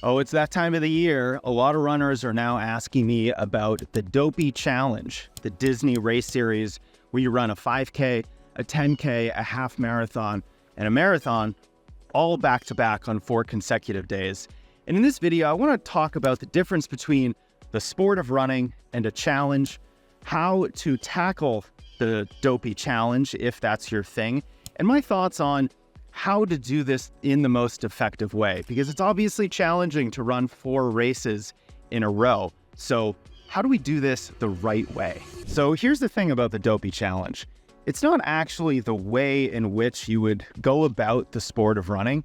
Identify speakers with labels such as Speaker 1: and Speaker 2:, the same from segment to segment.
Speaker 1: Oh, it's that time of the year. A lot of runners are now asking me about the Dopey Challenge, the Disney race series where you run a 5K, a 10K, a half marathon, and a marathon all back-to-back on 4 consecutive days. And in this video, I want to talk about the difference between the sport of running and a challenge, how to tackle the Dopey Challenge if that's your thing, and my thoughts on how to do this in the most effective way, because it's obviously challenging to run 4 races in a row. So how do we do this the right way? So here's the thing about the Dopey Challenge. It's not actually the way in which you would go about the sport of running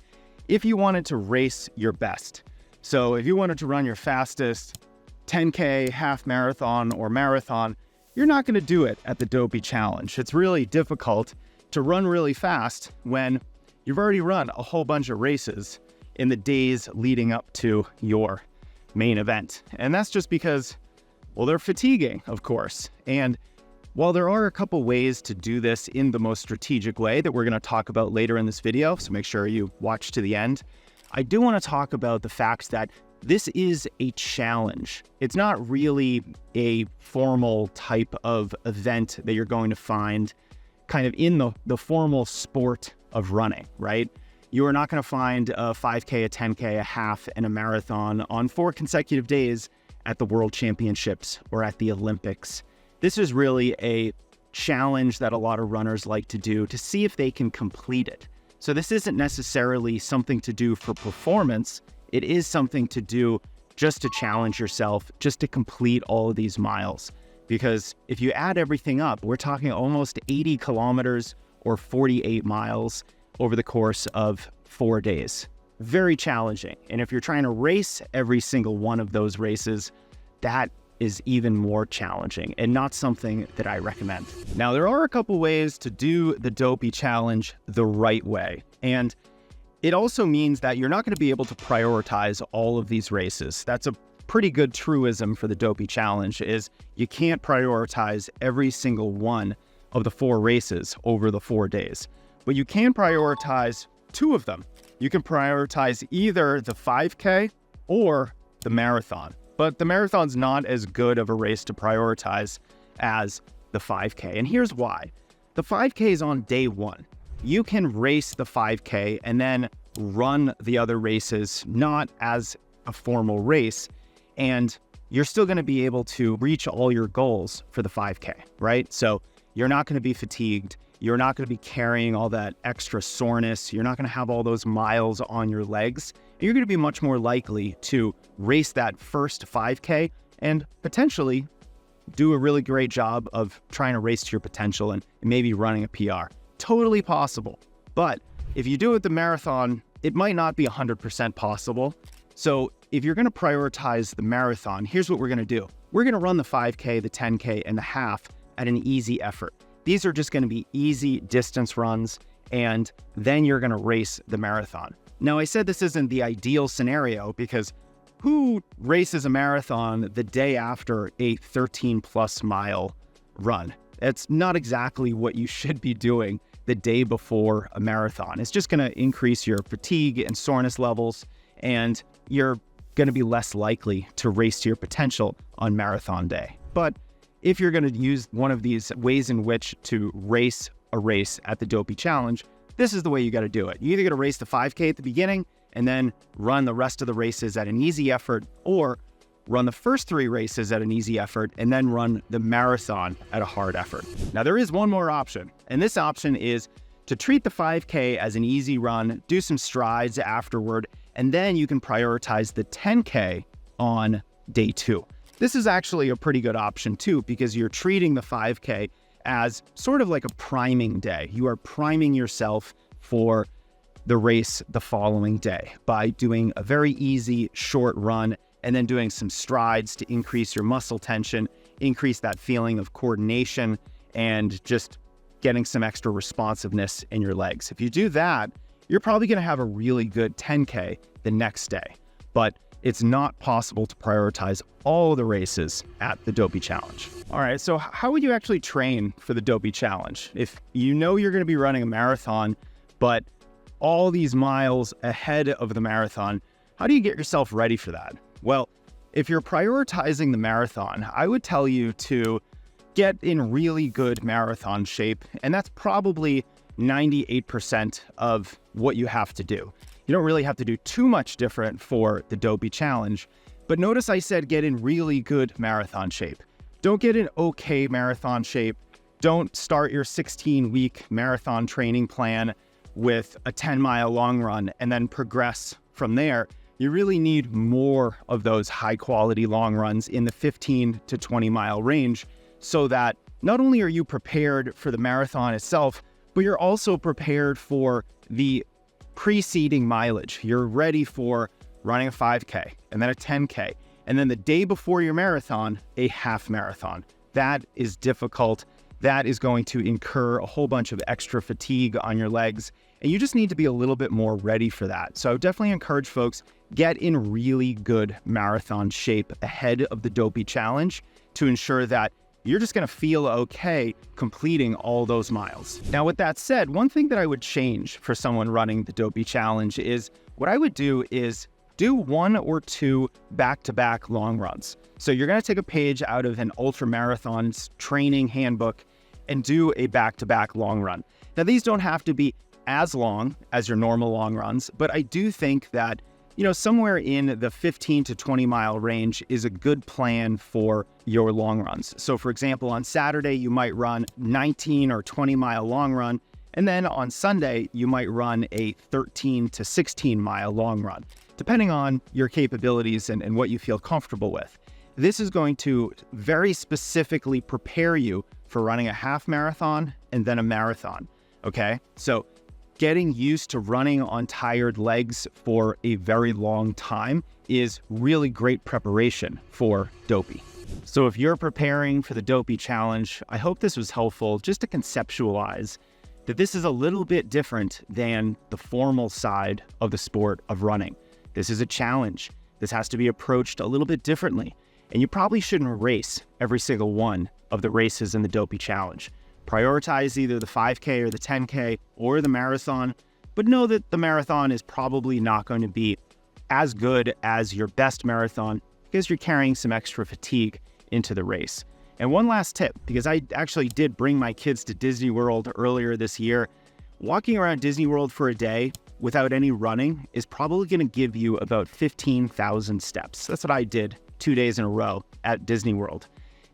Speaker 1: if you wanted to race your best. So if you wanted to run your fastest 10K, half marathon, or marathon, you're not going to do it at the Dopey Challenge. It's really difficult to run really fast when you've already run a whole bunch of races in the days leading up to your main event. And that's just because, well, they're fatiguing, of course. And while there are a couple ways to do this in the most strategic way that we're going to talk about later in this video, so make sure you watch to the end, I do want to talk about the fact that this is a challenge. It's not really a formal type of event that you're going to find kind of in the formal sport of running, right? You are not going to find a 5K, a 10K, a half, and a marathon on 4 consecutive days at the World Championships or at the Olympics. This is really a challenge that a lot of runners like to do to see if they can complete it. So this isn't necessarily something to do for performance. It is something to do just to challenge yourself, just to complete all of these miles. Because if you add everything up, we're talking almost 80 kilometers or 48 miles over the course of 4 days. Very challenging. And if you're trying to race every single one of those races, that is even more challenging and not something that I recommend. Now, there are a couple ways to do the Dopey Challenge the right way. And it also means that you're not going to be able to prioritize all of these races. That's a pretty good truism for the Dopey Challenge, is you can't prioritize every single one of the 4 races over the 4 days. But you can prioritize 2 of them. You can prioritize either the 5K or the marathon. But the marathon's not as good of a race to prioritize as the 5K. And here's why. The 5K is on day 1. You can race the 5K and then run the other races, not as a formal race, and you're still going to be able to reach all your goals for the 5K, right? So you're not going to be fatigued. You're not going to be carrying all that extra soreness. You're not going to have all those miles on your legs. You're going to be much more likely to race that first 5K and potentially do a really great job of trying to race to your potential and maybe running a PR. Totally possible. But if you do it the marathon, it might not be 100% possible. So if you're going to prioritize the marathon, here's what we're going to do. We're going to run the 5K, the 10K, and the half at an easy effort. These are just going to be easy distance runs, and then you're going to race the marathon. Now, I said this isn't the ideal scenario because who races a marathon the day after a 13+ mile run? It's not exactly what you should be doing the day before a marathon. It's just going to increase your fatigue and soreness levels, and you're going to be less likely to race to your potential on marathon day. But if you're going to use one of these ways in which to race a race at the Dopey Challenge, this is the way you got to do it. You either got to race the 5K at the beginning and then run the rest of the races at an easy effort, or run the first 3 races at an easy effort and then run the marathon at a hard effort. Now, there is one more option, and this option is to treat the 5K as an easy run, do some strides afterward, and then you can prioritize the 10K on day 2. This is actually a pretty good option too, because you're treating the 5K as sort of like a priming day. You are priming yourself for the race the following day by doing a very easy short run and then doing some strides to increase your muscle tension, increase that feeling of coordination, and just getting some extra responsiveness in your legs. If you do that, you're probably going to have a really good 10K the next day. But it's not possible to prioritize all the races at the Dopey Challenge. All right, so how would you actually train for the Dopey Challenge? If you know you're going to be running a marathon, but all these miles ahead of the marathon, How do you get yourself ready for that? Well, if you're prioritizing the marathon, I would tell you to get in really good marathon shape, and that's probably 98% of what you have to do. You don't really have to do too much different for the Dopey challenge, but notice I said get in really good marathon shape. Don't get in okay marathon shape. Don't start your 16-week marathon training plan with a 10-mile long run and then progress from there. You really need more of those high-quality long runs in the 15 to 20-mile range so that not only are you prepared for the marathon itself, but you're also prepared for the preceding mileage. You're ready for running a 5K and then a 10K, and then the day before your marathon, a half marathon. That is difficult. That is going to incur a whole bunch of extra fatigue on your legs, and you just need to be a little bit more ready for that. So I would definitely encourage folks, get in really good marathon shape ahead of the Dopey challenge to ensure that you're just going to feel okay completing all those miles. Now, with that said, one thing that I would change for someone running the Dopey challenge is what I would do is do 1 or 2 back-to-back long runs. So you're going to take a page out of an ultramarathon's training handbook and do a back-to-back long run. Now, these don't have to be as long as your normal long runs, but I do think that, somewhere in the 15 to 20 mile range is a good plan for your long runs. So for example, on Saturday, you might run 19 or 20 mile long run. And then on Sunday, you might run a 13 to 16 mile long run, depending on your capabilities and what you feel comfortable with. This is going to very specifically prepare you for running a half marathon and then a marathon, okay? So getting used to running on tired legs for a very long time is really great preparation for Dopey. So if you're preparing for the Dopey challenge, I hope this was helpful just to conceptualize that this is a little bit different than the formal side of the sport of running. This is a challenge. This has to be approached a little bit differently. And you probably shouldn't race every single one of the races in the Dopey challenge. Prioritize either the 5K or the 10K or the marathon, but know that the marathon is probably not going to be as good as your best marathon because you're carrying some extra fatigue into the race. And one last tip, because I actually did bring my kids to Disney World earlier this year, walking around Disney World for a day without any running is probably going to give you about 15,000 steps. That's what I did 2 days in a row at Disney World.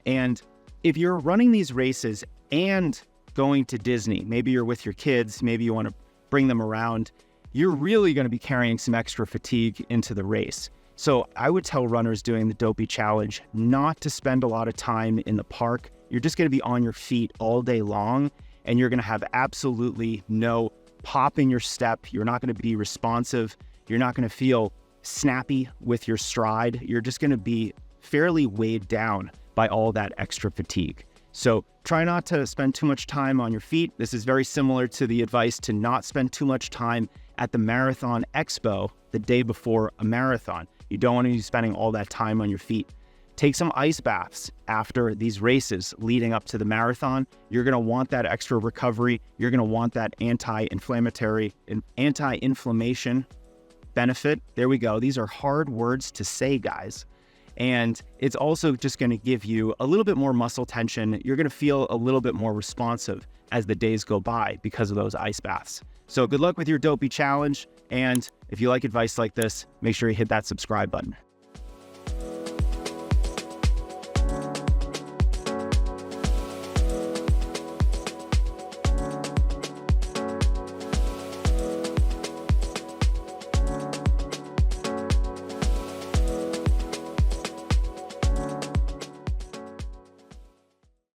Speaker 1: And if you're running these races and going to Disney, maybe you're with your kids, maybe you want to bring them around, you're really going to be carrying some extra fatigue into the race. So I would tell runners doing the Dopey challenge not to spend a lot of time in the park. You're just going to be on your feet all day long, and you're going to have absolutely no pop in your step. You're not going to be responsive. You're not going to feel snappy with your stride. You're just going to be fairly weighed down by all that extra fatigue. So try not to spend too much time on your feet. This is very similar to the advice to not spend too much time at the Marathon Expo the day before a marathon. You don't want to be spending all that time on your feet. Take some ice baths after these races leading up to the marathon. You're going to want that extra recovery. You're going to want that anti-inflammatory and anti-inflammation benefit. There we go. These are hard words to say, guys. And it's also just going to give you a little bit more muscle tension. You're going to feel a little bit more responsive as the days go by because of those ice baths. So good luck with your Dopey challenge. And if you like advice like this, make sure you hit that subscribe button.